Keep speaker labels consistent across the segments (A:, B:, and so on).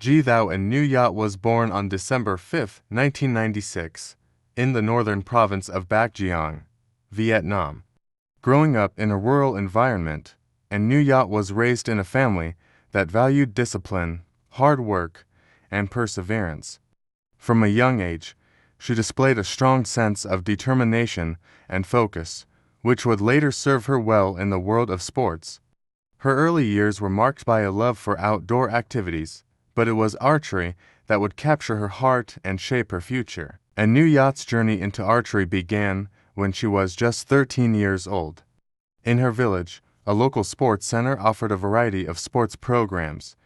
A: Ji Thao Nguyat was born on December 5, 1996, in the northern province of Bac Giang, Vietnam. Growing up in a rural environment, Nguyat was raised in a family that valued discipline, hard work, and perseverance. From a young age, she displayed a strong sense of determination and focus, which would later serve her well in the world of sports. Her early years were marked by a love for outdoor activities, but it was archery that would capture her heart and shape her future. Nguyat's journey into archery began when she was just 13 years old. In her village, a local sports center offered a variety of sports programs,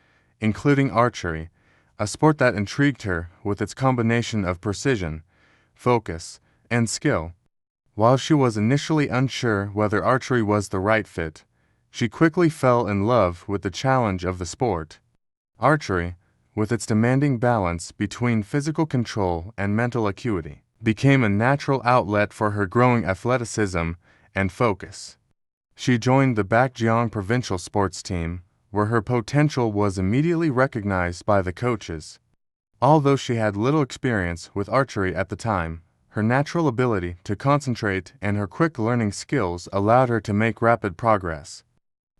A: including archery, a sport that intrigued her with its combination of precision, focus, and skill. While she was initially unsure whether archery was the right fit, she quickly fell in love with the challenge of the sport. Archery, with its demanding balance between physical control and mental acuity, became a natural outlet for her growing athleticism and focus. She joined the Bac Giang provincial sports team, where her potential was immediately recognized by the coaches. Although she had little experience with archery at the time, her natural ability to concentrate and her quick learning skills allowed her to make rapid progress.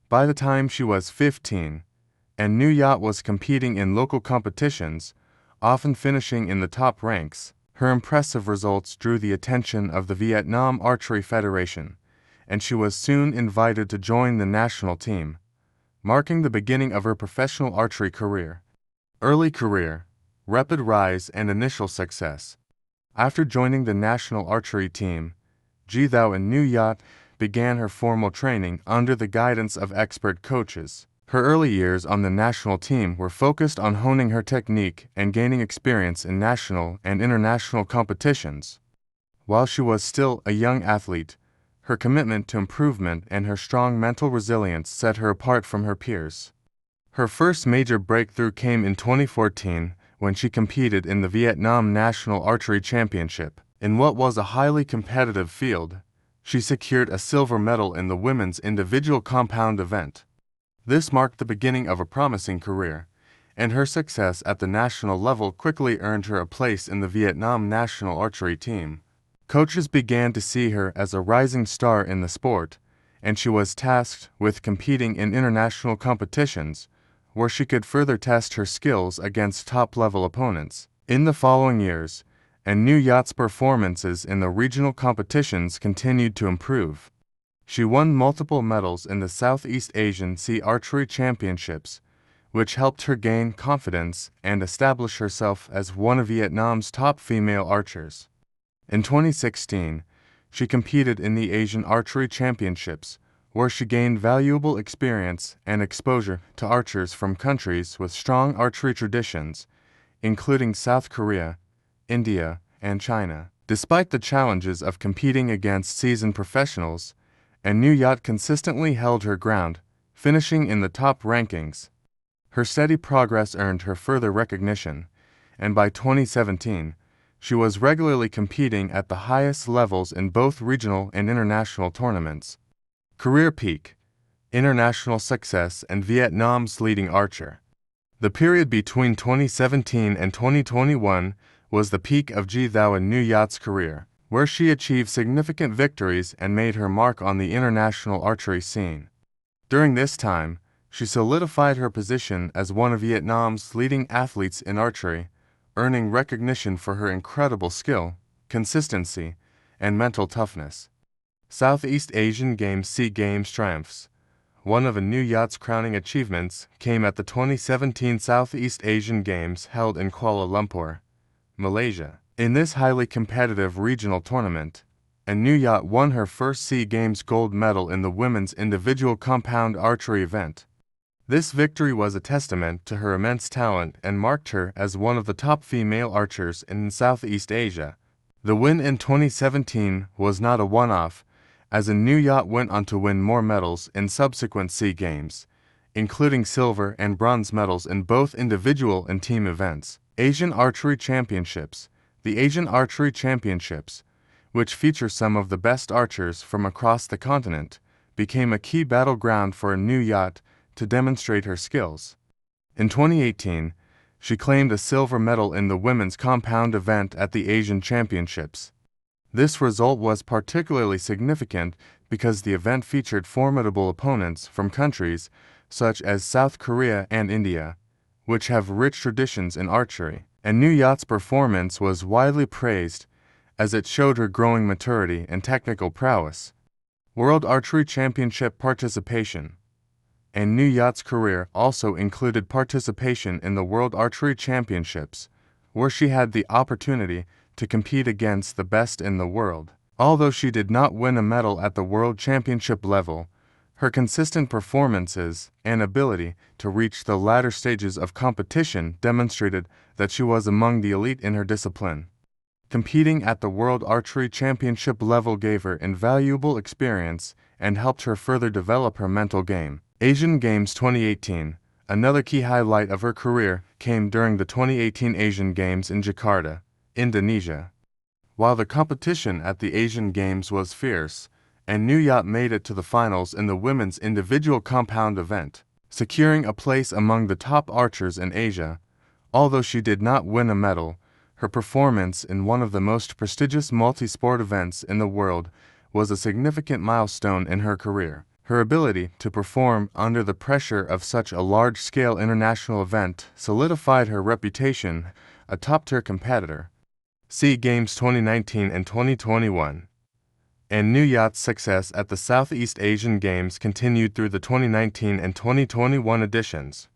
A: By the time she was 15, Nguyat was competing in local competitions, often finishing in the top ranks. Her impressive results drew the attention of the Vietnam Archery Federation, and she was soon invited to join the national team, marking the beginning of her professional archery career. Early career, rapid rise, and initial success. After joining the national archery team, Ji Thao Nguyat began her formal training under the guidance of expert coaches. Her early years on the national team were focused on honing her technique and gaining experience in national and international competitions. While she was still a young athlete, her commitment to improvement and her strong mental resilience set her apart from her peers. Her first major breakthrough came in 2014 when she competed in the Vietnam National Archery Championship. In what was a highly competitive field, she secured a silver medal in the women's individual compound event. This marked the beginning of a promising career, and her success at the national level quickly earned her a place in the Vietnam national archery team. Coaches began to see her as a rising star in the sport, and she was tasked with competing in international competitions, where she could further test her skills against top-level opponents. In the following years, Nguyat's performances in the regional competitions continued to improve. She won multiple medals in the Southeast Asian Sea Archery Championships, which helped her gain confidence and establish herself as one of Vietnam's top female archers. In 2016, she competed in the Asian Archery Championships, where she gained valuable experience and exposure to archers from countries with strong archery traditions, including South Korea, India, and China. Despite the challenges of competing against seasoned professionals, Nguyat consistently held her ground, finishing in the top rankings. Her steady progress earned her further recognition, and by 2017, she was regularly competing at the highest levels in both regional and international tournaments. Career peak, international success, and Vietnam's leading archer. The period between 2017 and 2021 was the peak of Ji Thao Nguyat's career, where she achieved significant victories and made her mark on the international archery scene. During this time, she solidified her position as one of Vietnam's leading athletes in archery, earning recognition for her incredible skill, consistency, and mental toughness. Southeast Asian Games SEA Games triumphs. One of Nguyat's crowning achievements came at the 2017 Southeast Asian Games held in Kuala Lumpur, Malaysia. In this highly competitive regional tournament, Nguyat won her first SEA Games gold medal in the women's individual compound archery event. This victory was a testament to her immense talent and marked her as one of the top female archers in Southeast Asia. The win in 2017 was not a one-off, as Nguyat went on to win more medals in subsequent SEA Games, including silver and bronze medals in both individual and team events. Asian Archery Championships. The Asian Archery Championships, which feature some of the best archers from across the continent, became a key battleground for Nguyat to demonstrate her skills. In 2018, she claimed a silver medal in the women's compound event at the Asian Championships. This result was particularly significant because the event featured formidable opponents from countries such as South Korea and India, which have rich traditions in archery. And Nguyat's performance was widely praised as it showed her growing maturity and technical prowess. World Archery Championship participation. And Nguyat's career also included participation in the World Archery Championships, where she had the opportunity to compete against the best in the world. Although she did not win a medal at the World Championship level, her consistent performances and ability to reach the latter stages of competition demonstrated that she was among the elite in her discipline. Competing at the World Archery Championship level gave her invaluable experience and helped her further develop her mental game. Asian Games 2018. Another key highlight of her career came during the 2018 Asian Games in Jakarta, Indonesia. While the competition at the Asian Games was fierce, and Nguyat made it to the finals in the women's individual compound event, securing a place among the top archers in Asia. Although she did not win a medal, her performance in one of the most prestigious multi-sport events in the world was a significant milestone in her career. Her ability to perform under the pressure of such a large-scale international event solidified her reputation as a top-tier competitor. SEA Games 2019 and 2021. And Nguyat's success at the Southeast Asian Games continued through the 2019 and 2021 editions.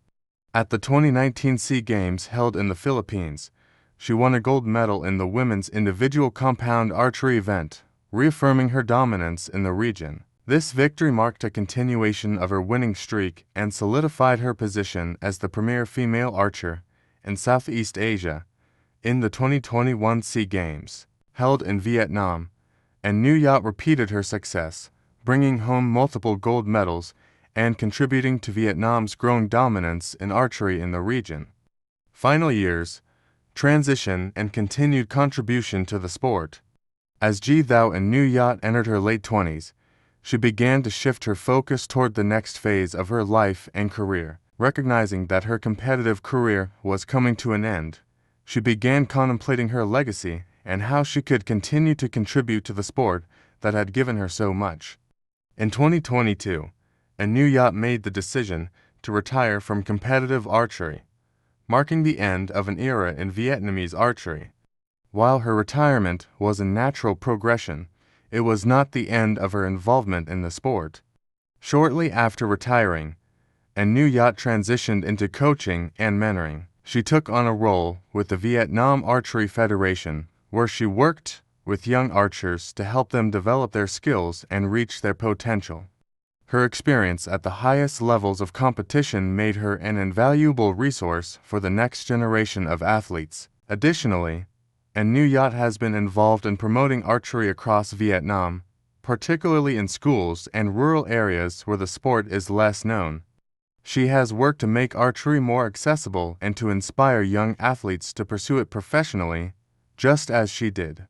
A: At the 2019 SEA Games held in the Philippines, she won a gold medal in the women's individual compound archery event, reaffirming her dominance in the region. This victory marked a continuation of her winning streak and solidified her position as the premier female archer in Southeast Asia. In the 2021 SEA Games, held in Vietnam, and Nguyat repeated her success, bringing home multiple gold medals and contributing to Vietnam's growing dominance in archery in the region. Final years, transition and continued contribution to the sport. As Ji Thao and Nguyat entered her late 20s, she began to shift her focus toward the next phase of her life and career. Recognizing that her competitive career was coming to an end, she began contemplating her legacy and how she could continue to contribute to the sport that had given her so much. In 2022, Nguyat made the decision to retire from competitive archery, marking the end of an era in Vietnamese archery. While her retirement was a natural progression, it was not the end of her involvement in the sport. Shortly after retiring, Nguyat transitioned into coaching and mentoring. She took on a role with the Vietnam Archery Federation, where she worked with young archers to help them develop their skills and reach their potential. Her experience at the highest levels of competition made her an invaluable resource for the next generation of athletes. Additionally, Nguyat has been involved in promoting archery across Vietnam, particularly in schools and rural areas where the sport is less known. She has worked to make archery more accessible and to inspire young athletes to pursue it professionally, just as she did.